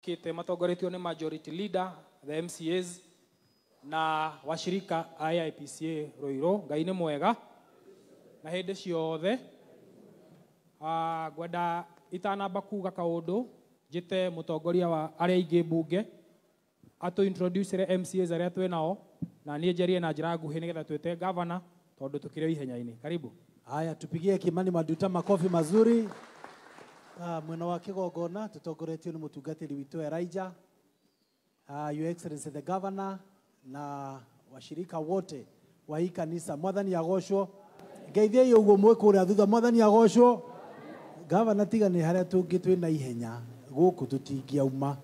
Kite matogoretio ni majority leader, the MCAs na washirika IPCA Roiro, Ngai ni mwega na hindi ciothe gwenda itanamba kuga kaundu jite mutongoria wa aria ingi bunge atu introduce MCAs aria twe nao na nie njerie na njira nguhi nigetha twete governor tondu tukire ihenya-ini. Karibu. Haya, tupigie Kimani Maduta makofi mazuri. Mwena wa kigongona tutongoretio ni mutungatiri witu Elijah, Your Excellency the Governor na washirika wote wa hii kanisa. Mwathani agocwo. Ngeithie iyo uguo mwe kuria thutha. Mwathani agocwo. Governor tiga ni haria tungi twina ihenya guku tutingiauma.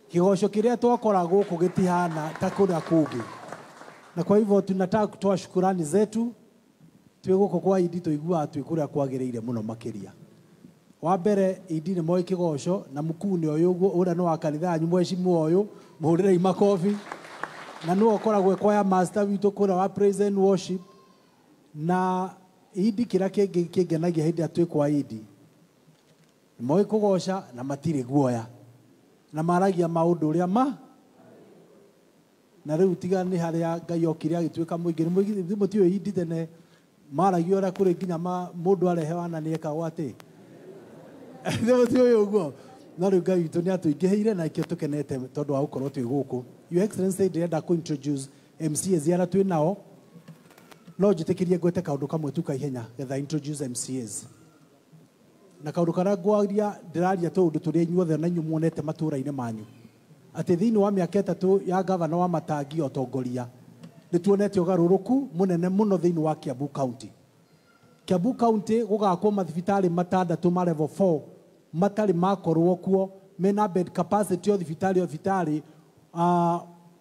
Kigoco kiria twakora guku gitihana ta kuria kungi. Na kwa hivyo tunataka kutoa shukrani zetu. Twe guku kwa idi tuigua twi kuria kwagiriire muno makiria. Wa mbere idi ni moi kigoco na mukuu ni uyu uria no akanitha yanyu mwecimu uyu muhurire makofi na no okoragwe kwa ya master witu kura wa praise and worship na idi kira kingenagia hindi atwe kwa idi moi kugoca na matire guoya na maragia maundu uria na riu tiga ni haria Ngai okire agitwika muingi ni mutio idi tene maragia ora kuri nginya mundu arehewa na ni eka gwate Ndio tio uguo na riu Ngai witu ni atuingiheire na ikio tukenete tondu wa gukorwo twi guku. Your Excellency ndenda ku introduce MCAs aria twi nao no njitikirie gwete kaundu kamwe tu kaihenya getha introduce MCAs na kaundu karia ngwaria ndiraria tundu turi inyuothe na inyu muonete matura-ini manyu ati thiini wa miaka 3 ya governor wa Matangi otongoria ni tuonete ugaruruku munene muno thiini wa Kiambu County. Kiambu County gugakwo mathibitari matandatu ma level 4 matari makorwo kuo mena bed capacity o thibitari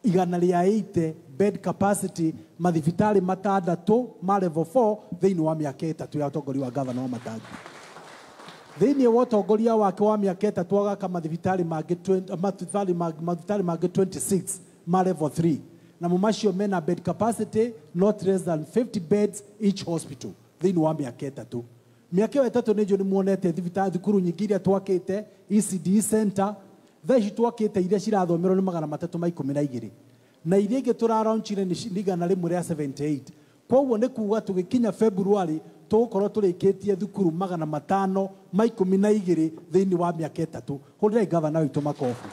igana ria 80 bed capacity mathibitari matandatu ma level 4 thiini wa miaka 3 ya utongoria wa governor wa Matangi. Thiini wa utongoria wake wa miaka 3 agaka mathibitari mangĩ 26 ma level 3 na mumacio mena bed capacity not less than 50 beds each hospital thiini wa miaka 3. Miaka 3 nijo ni muonete thibitari thukuru nyingi iria twakite ECD center thaici twakite iria cirathomerwo ni 312 na iria ingi turaraunchire ni igana rimwe ria 78. Koguo ni kuga tugikinya February tugukorwo turikitie thukuru 512 thiini wa miaka 3. Hurire governor witu makofi.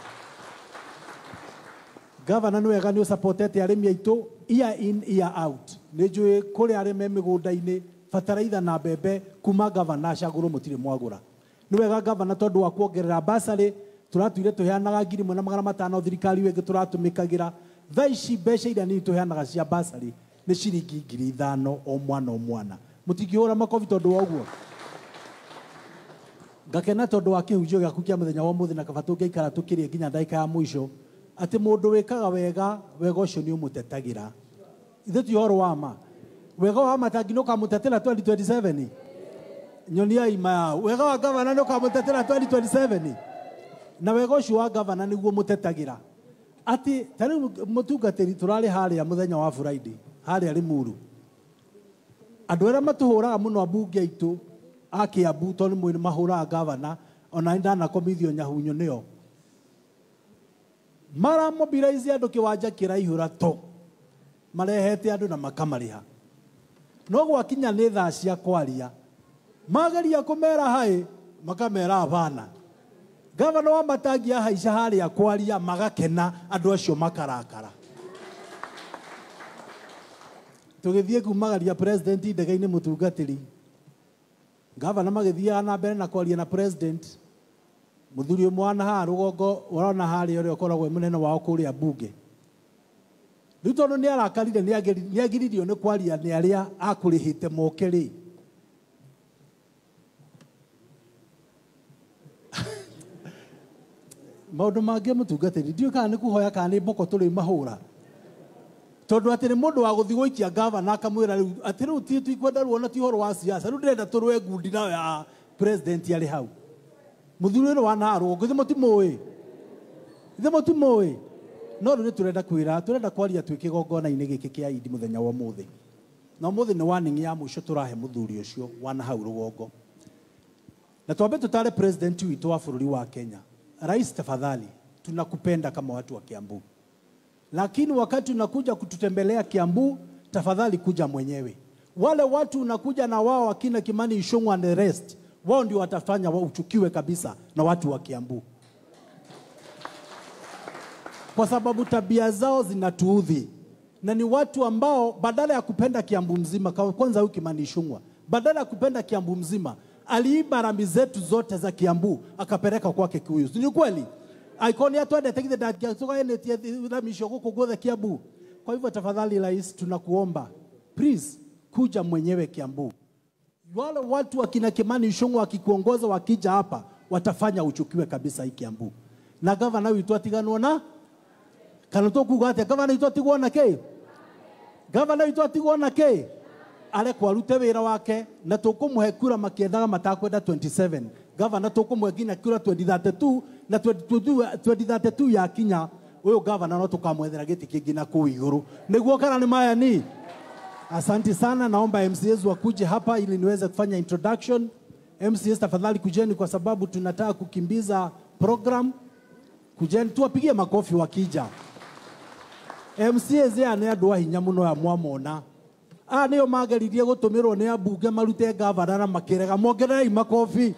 Governor ni wega ni supportete arimi aitu year in year out. Nijui kuri arime migunda-ini fataraitha na bebe kuma governor acagurwo mutire mwagura. Ni wega governor tondu wa kuongerera basari turatuire tuheanaga 1,500 thirikari wengi turatumikagira thaici mbeca iria ni tuheanaga cia basari ni ciringi 5,000 o mwana mutingihura makofi tondu wa uguo. Ngakena tondu wa kihunjio giaku kia muthenya wa muthi na kabatu ngeikara tukirie nginya ndaika ya mwisho ati mundu wikaga wega ucio ni umutetagira ithe ti horo wa ma wega wa Matangi no kamutetera 2027 nyonia ima wega wa governor no kamutetera 2027 na wega ucio wa governor niguo mutetagira ati tani mutungatiri turari haria muthenya wa Friday haria Limuru andu aria matuhuraga muno abunge aitu a Kiambu tondu mwini mahuraga governor ona ndana komithio nyahunyo nio mara mobilize andu kiwanja kiraihura to marehete andu na makamariha no gwakinya ni thaa cia kwaria mageria kumera hai makamera abana governor wa Matangi ahaica haria kwaria magakena andu acio makarakara tugithie kumagaria president ndege-ini mutungatiri governor magithia na mbere na kwaria na president muthuri mwana ha rugongo urona haria uri ukoragwo munene wao kuria bunge riu tondu ni arakarire ni agiririo ni kwaria ni aria akurihite mokeri maundu mangi mutungatiri ndio kana ni kuhoya kana ni mboko turi mahura tondu ati ni mundu wa guthi guikia governor akamwira riu ati riu ti tuikwenda ruona ti horo wa siasa riu ndirenda turwe ngundi nawe ya president ari hau muthuri ro wana rugongo ithe mutimoi no riu turenda kwira turenda kwaria twikigongona-ini giki kia idi muthenya wa muthi na muthi ni warning ya mwisho turahe muthuri ucio wana hau rugongo na twambe tutare president witu wa bururi wa Kenya rais tafadhali, tunakupenda kama watu wa Kiambu. Lakini wakati unakuja kututembelea Kiambu, tafadhali kuja mwenyewe. Wale watu unakuja na wao wakina Kimani Ichung'wah and the rest, wao ndio watafanya uchukiwe kabisa na watu wa Kiambu. Kwa sababu tabia zao zinatuudhi. Na ni watu ambao badala ya kupenda Kiambu mzima, kwanza huyu Kimani Ichung'wah, badala ya kupenda Kiambu mzima, aliiba rambi zetu zote za Kiambu akapeleka kwake Kikuyu. Ni kweli? Aikoni atwende tekide dakia soka ene tia mishoko kugoza Kiambu. Kwa hivyo tafadhali rais, tunakuomba please kuja mwenyewe Kiambu. Wale watu wakina Kimani Ichung'wah wakikuongoza wakija hapa watafanya uchukiwe kabisa hii Kiambu. Na gavana wetu atiganwa na kana to kugate gavana wetu atigwa na ke. Gavana wetu atigwa na ke. Ale kwa rute wira wake na tukumuhe kura makiendaga matakwenda 27. Gavana tukumuhe ginya kura 2032 na 2032 ya kinya uyo gavana no tukamwethera giti kingi na ku iguru. Niguo kana ni maya ni. Asante sana, naomba MCAs wakuje hapa ili niweze kufanya introduction. MCAs tafadhali kujeni kwa sababu tunataka kukimbiza program. Kujeni tuwapigie makofi wakija. MCAs ya ne andũ hinya muno ya mwamona. Nĩo mageririe gũtũmĩrwo nĩ ambunge marute gavana na makĩrega, mongererei makofi.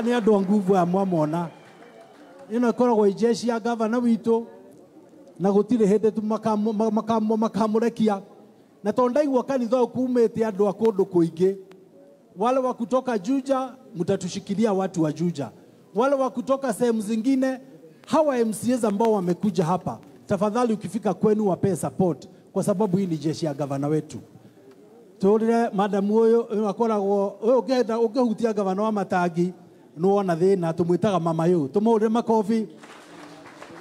Nĩ andũ a nguvu ya mwamona. Ĩno ĩkoragwo jeshi ya gavana witũ na gũtirĩ hĩndĩ makamũrekia. Na tondaigua kanitha ukumĩte andũ a kũndũ kũingĩ. Wale wa kutoka Juja mtatushikilia watu wa Juja. Wale wa kutoka sehemu zingine, hawa MCAs ambao wamekuja hapa, tafadhali ukifika kwenu wape support kwa sababu hii ni jeshi ya gavana wetu. Tuolile madam huyo akoragwo ukihutia gavana wa Matagi nuona thina tumwitaga mama yu tumuhurire makofi.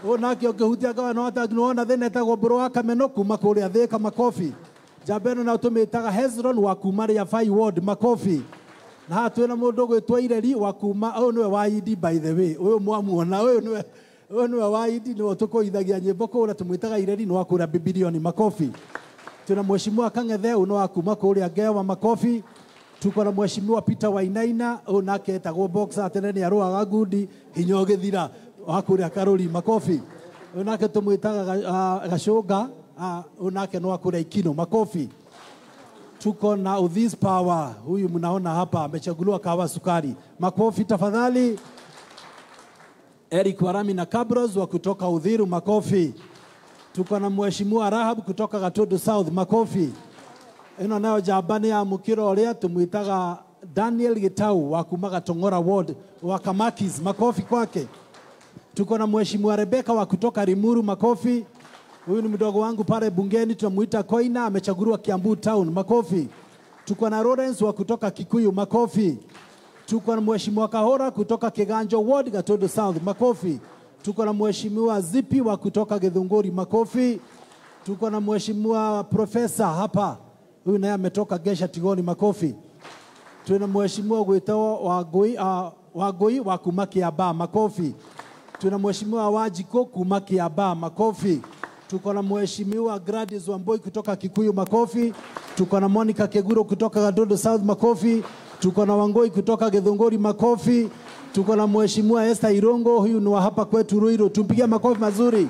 Onake ukihutia gavana wa Matagi nuona thina etagwo bro wa Kameno kuma kuria Thika makofi. Jabeno na tumwitaga Hezron wa kuma ya Fai Ward makofi. Na twina mundu gwitwa Ireri wa kuma uyu niwe wa ID by the way. Uyu mwamuona uyu niwe wa ID niwe tukoithagia nyimbo kura tumwitaga Ireri no akura bibilioni makofi. Tuna mheshimiwa Kang'ethe uno akuma kuria Ngewa makofi. Tuko na mheshimiwa Peter Wainaina onake etagwo boxer atenene aruaga ngundi hinya ugithira akuria Karuri makofi. Onake tumwitaga Gacunga onake no akuria Ikino makofi. Tuko na Uthis Power, huyu mnaona hapa amechaguliwa kawa sukari. Makofi tafadhali. Eric Warami na Kabros wa kutoka Uthiru makofi. Tuko na mheshimiwa Rahab kutoka Gatudu South makofi. Ino nayo jabani ya mukiro oria tumwitaga Daniel Gitau wa kuma Gatong'ora Ward wa Kamakis makofi kwake. Tuko na mheshimiwa Rebeka wa kutoka Rimuru makofi. Huyu ni mdogo wangu pale bungeni tunamuita Koina amechaguliwa Kiambu Town makofi. Tuko na Lawrence wa kutoka Kikuyu makofi. Tuko na mheshimiwa Kahora kutoka Kiganjo Ward Gatudu South makofi. Tuko na mheshimiwa Zipi wa kutoka Githunguri makofi. Tuko na mheshimiwa Profesa hapa. Huyu naye ametoka Gesha Tigoni makofi. Tuna mheshimiwa gwitao Wagoi wa kuma Kiambaa makofi. Tuna mheshimiwa Wajiko kuma Kiambaa makofi. Tuko na mheshimiwa Gladys Wamboi kutoka Kikuyu makofi. Tuko na Monica Keguro kutoka Gatudu South makofi. Tuko na Wangoi kutoka Githunguri makofi. Tuko na mheshimiwa Esther Irongo, huyu ni wa hapa kwetu Ruiru. Tumpigie makofi mazuri.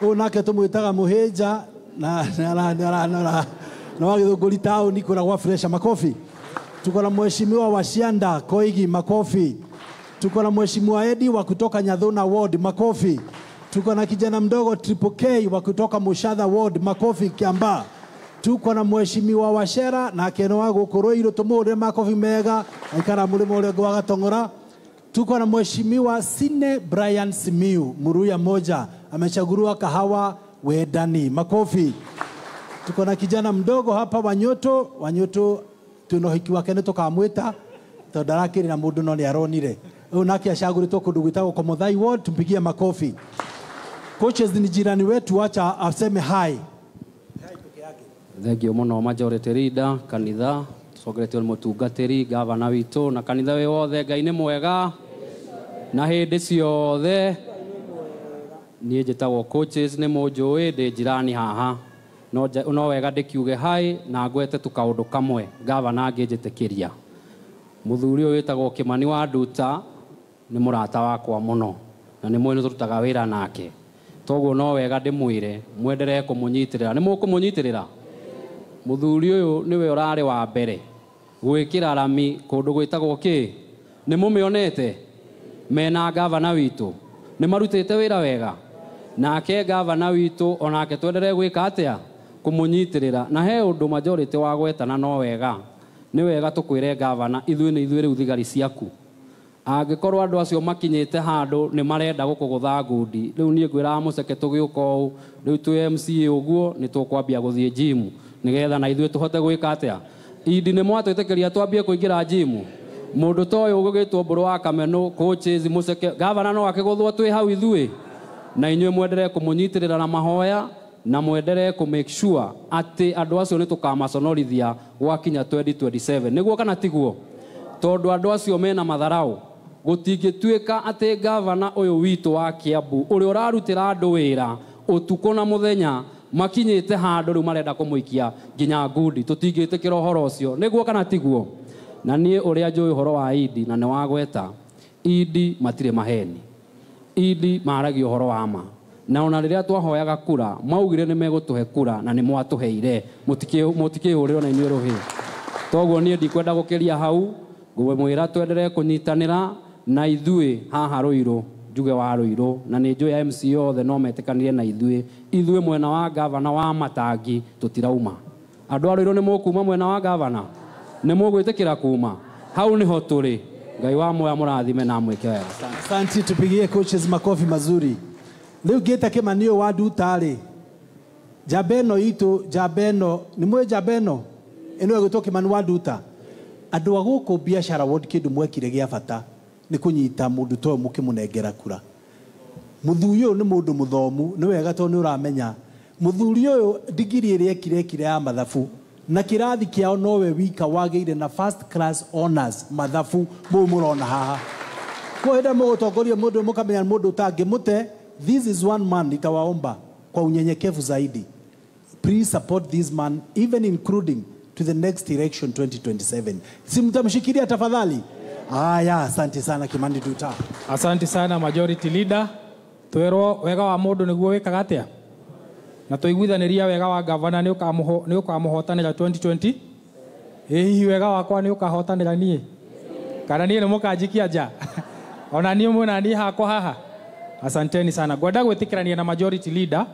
Onake tumwitaga Muheja na wa Githunguri Town niko na fresh makofi. Tuko na mheshimiwa Washianda Koigi makofi. Tuko na mheshimiwa Edi wa kutoka Nyathuna Ward makofi. Tuko na kijana mdogo Triple K wa kutoka Mushadha Ward makofi Kiambaa. Tuko na mheshimiwa Washera na Kenoa Gukoroiro tumuhurire makofi mega aikara mulimo ule gwa Gatong'ora. Tuko na mheshimiwa Sine Brian Simiu Muruya moja amechaguliwa Kahawa Wedani makofi. Tuko na kijana mdogo hapa Wanyoto tunohiki wake tukamwita todarakiri na mundu no ni aronire unake ashagurito kundu gwitagwo Komuthai Ward tumpigie makofi. Coaches ni jirani wetu acha aseme hi. Thengio muno majority leader kanitha tucogeretio ni mutungatiri gavana witu na kanitha we wothe Ngai ni mwega na hindi ciothe nie njitagwo coaches ni munjui ndi jirani haha no wega ndikiuge hai na ngwete tukaundu kamwe gavana angijitikiria muthuri uyu witagwo Kimani wa Nduta nĩ mũrata wakwa mũno na nĩ mwene tũrutaga wĩra nake toguo no wega ndĩmwĩre mwenderee kũmũnyitĩrĩra nĩ mũkũmũnyitĩrĩra mũthuri ũyũ nĩwe ũrarĩ wa mbere gwĩkĩra rami kũndũ gwĩtagwo kĩ nĩ mũmĩonete mena gavana witũ nĩ marutĩte wĩra wega nake gavana witũ onake twenderee gwĩka atĩa kũmũnyitĩrĩra na he ũndũ majority wa gwetana no wega nĩ wega tũkwĩre gavana ithuĩ nĩ ithuĩ rĩu thigari ciaku angĩkorwo andũ acio makinyĩte handũ nĩ marenda gũkũgũtha ngundi rĩu niĩ ngwĩraga mũceke tũgĩũka ũũ rĩu twĩ MCA ũguo nĩ tũkwambia gũthiĩ gym nĩgetha na ithuĩ tũhote gwĩka atĩa Idi nĩ mwatwĩtĩkĩria twambie kũingĩra gym mũndũ ta ũyũ ũgũgĩtwo Mbũrũ wa Kamenũ coaches mũceke gavana no akĩgũthwo twĩ hau ithuĩ na inyuĩ mwenderee kũmũnyitĩrĩra na mahoya na mwenderee kũ make sure atĩ andũ acio nĩ tũkamaconorithia gwakinya 2027 nĩguo kana tiguo tondũ andũ acio mena matharau gũtingĩtuĩka atĩ gavana ũyũ witũ wa Kiambu ũrĩa ũrarutĩra andũ wĩra ũtukũ na mũthenya makinyĩte handũ rĩu marenda kũmũikia nginya ngundi tũtingĩtĩkĩra ũhoro ũcio nĩguo kana tiguo na niĩ ũrĩa njũĩ ũhoro wa Idi na nĩ wagweta Idi matirĩ maheni Idi maaragia ũhoro wa ma na ona rĩrĩa twahoyaga kura maugire nĩ megũtũhe kura na nĩ mwatũheire mũtikĩhũrĩrwo na inyuĩ rũhĩ toguo niĩ ndikwenda gũkĩria hau ngũmwĩra twenderee kũnyitanĩra na ithuĩ haha Rũirũ njuge wa Rũirũ na nĩ njũĩ MCA othe no metĩkanire na ithuĩ mwena wa gavana wa Matangi tũtirauma andũ a Rũirũ nĩ mũkuma mwena wa gavana nĩ mũgwĩtĩkĩra kuma hau nĩho tũrĩ Ngai wa moya mũrathime na mwĩke wega asante tupigie coaches makofi mazuri leo geta Kĩmani ũyũ wa Nduta rĩ Jabeno itu Jabeno nĩ mwĩ Jabeno ĩno ĩgũtwo Kĩmani wa Nduta andũ a gũkũ biashara ward kĩndũ mwekire gĩa bata nĩ kũnyita mũndũ toyo mũkĩmũnengera kura mũthuri ũyũ nĩ mũndũ mũthomu nĩ wega tondũ nĩ ũramenya mũthuri ũyũ digiri ĩrĩa ekire ya mathabu na kĩrathi kĩao nowe wika wagĩire na first class honors mathabu mũrona haha kwa hĩndĩ mũgũtongoria mũndũ mũkamenya mũndũ ũtangĩmũte this is one man nitawaomba kwa unyenyekevu zaidi please support this man even including to the next election 2027 simtamshikilia tafadhali aya asante sana Kimani Nduta asante sana majority leader twero wega wa mũndũ nĩguo wĩkaga atĩa na tũiguithanĩria wega wa gavana nĩ ũkamũhotanĩra 2020 hihi wega wakwa nĩ ũkahotanĩra niĩ kana niĩ nĩ mũkanjikia nja ona niĩ mwĩna niĩ hakwa haha asanteni sana ngwenda gwĩtĩkĩrania na majority leader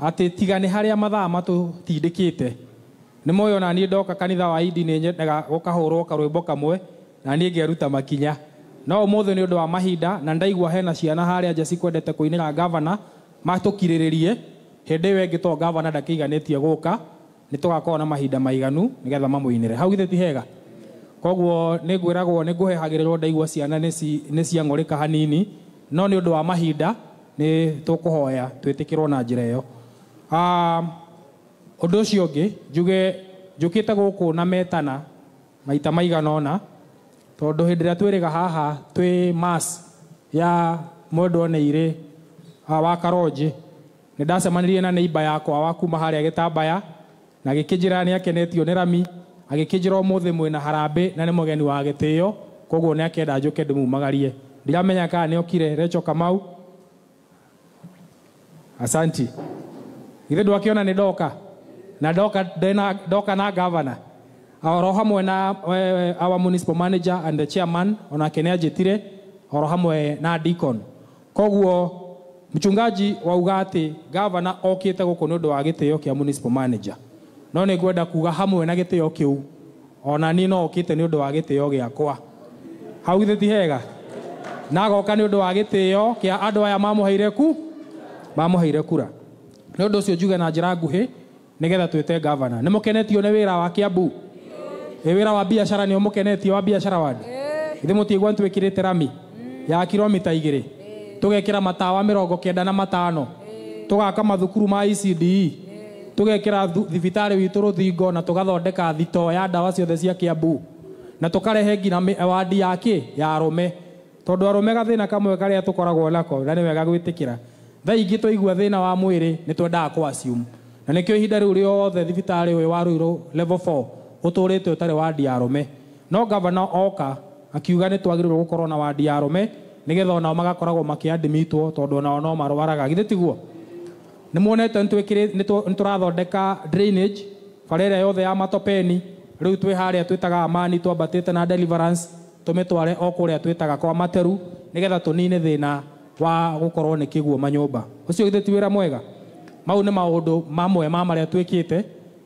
atĩ tiga nĩ harĩa mathaa matũtindĩkĩte nĩ moyo ona niĩ ndoka kanitha wa Idi nĩ nyendaga gũkahũrwo karwĩmbo kamwe na niĩ ngĩruta makinya no ũmũthĩ nĩ ũndũ wa mahinda na ndaigua hena ciana harĩa nja cikwendete kũinĩra gavana matũkirĩrĩrie hĩndĩ ĩyo ĩngĩ to gavana ndakĩiganĩtie gũka nĩ tũgakorwo na mahinda maiganu nĩgetha mamũinĩre hau githĩ ti hega koguo nĩ ngwĩragwo nĩ ngũhehagĩrĩrwo ndaigua ciana nĩ ciang'ũrĩka hanini no nĩ ũndũ wa mahinda nĩ tũkũhoya twĩtĩkĩrwo na njĩra ĩyo ũndũ ũcio ũngĩ njuge njũkĩte gũkũ na metana maita maigana ũna tondũ hĩndĩ ĩrĩa twĩrĩga haha twĩ mass ya mwendwa Neirĩ wa Karonji nĩ ndacemanirie na neighbor yakwa wa kuma harĩa Gĩtambaya na gĩkĩnjĩra nĩ akenetio nĩ rami agĩkĩnjĩra ũmũthĩ mwĩna harambĩ na nĩ mũgeni wa gĩtĩo koguo nĩ akenda njũke ndĩmumagarie ndiramenya kana nĩ okire Rachel Kamau asanti ithe ndwakĩona nĩ ndoka na ndoka na gavana oro hamwe na our municipal manager and the chairman onake nĩ anjĩtire oro hamwe na deacon koguo mchungaji wauga atĩ gavana okĩte gũkũ nĩ ũndũ wa gĩtĩo kĩa municipal manager no nĩ ngwenda kuga hamwe na gĩtĩo kĩu ona niĩ no okĩte nĩ ũndũ wa gĩtĩo gĩakwa hau githĩ ti hega na agoka nĩ ũndũ wa gĩtĩo kĩa andũ aya mamũheire kura nĩ ũndũ ũcio njuge na njĩra nguhĩ nĩgetha twĩte gavana nĩ mũkenetio nĩ wĩra wa Kiambu wĩra wa biashara nĩ mũkenetio wa biashara wadi ithe mũtigwa twĩkĩrĩte rami ya kilomita 2 tũgekĩra matawa 95 tũgaka mathukuru ma ECD tũgekĩra thibitarĩ witũ rũthingo na tũgathondeka thito ya ndawa ciothe cia Kiambu na tũkarehe nginya wadi yake ya arũme tondũ arũme gathĩna kamwe karĩa tũkoragwo nako na nĩ wega gwĩtĩkĩra thaa ingĩ tũigua thĩna wa mwĩrĩ nĩ twendaga kũ-assume na nĩkĩo ihinda rĩu rĩothe thibitarĩ ũyũ wa Rũirũ level 4 ũtũrĩte ũtarĩ wadi ya arũme no gavana oka akiuga nĩ twagĩrĩirwo gũkorwo na wadi ya arũme nigetha onao magakoragwo makiadmitwo tondu onao no marwaraga githe tiguo ni muonete niturathondeka drainage barera yothe ya matopeni riu twi haria twitaga Amani twambatite na Deliverance tumitware okuria twitaga kwa Materu nigetha tunine thina wa gukorwo ni kiguo manyumba ucio githe ti wira mwega mau ni maundu mamwe ma maria twikite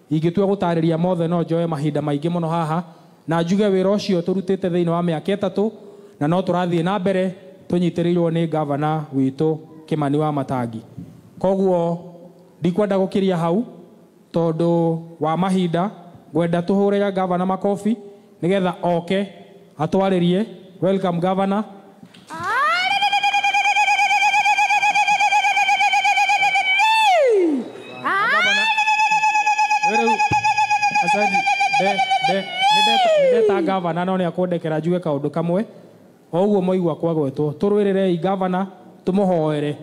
ingitwe gutariria mothe no njoe mahinda maingi muno haha na njuge wira ucio turutite thiini wa miaka 3 na no turathie na mbere tunyitirirwo ni governor witu Kimani wa Matangi koguo ndikwenda gukiria hau tondu wa mahinda gwenda tuhurira governor makofi nigetha oke atwaririe welcome governor Nideta governor no ni akondekera njuge kaundu kamwe o uguo moigwa kwagwetwo turwirire governor tumuhoere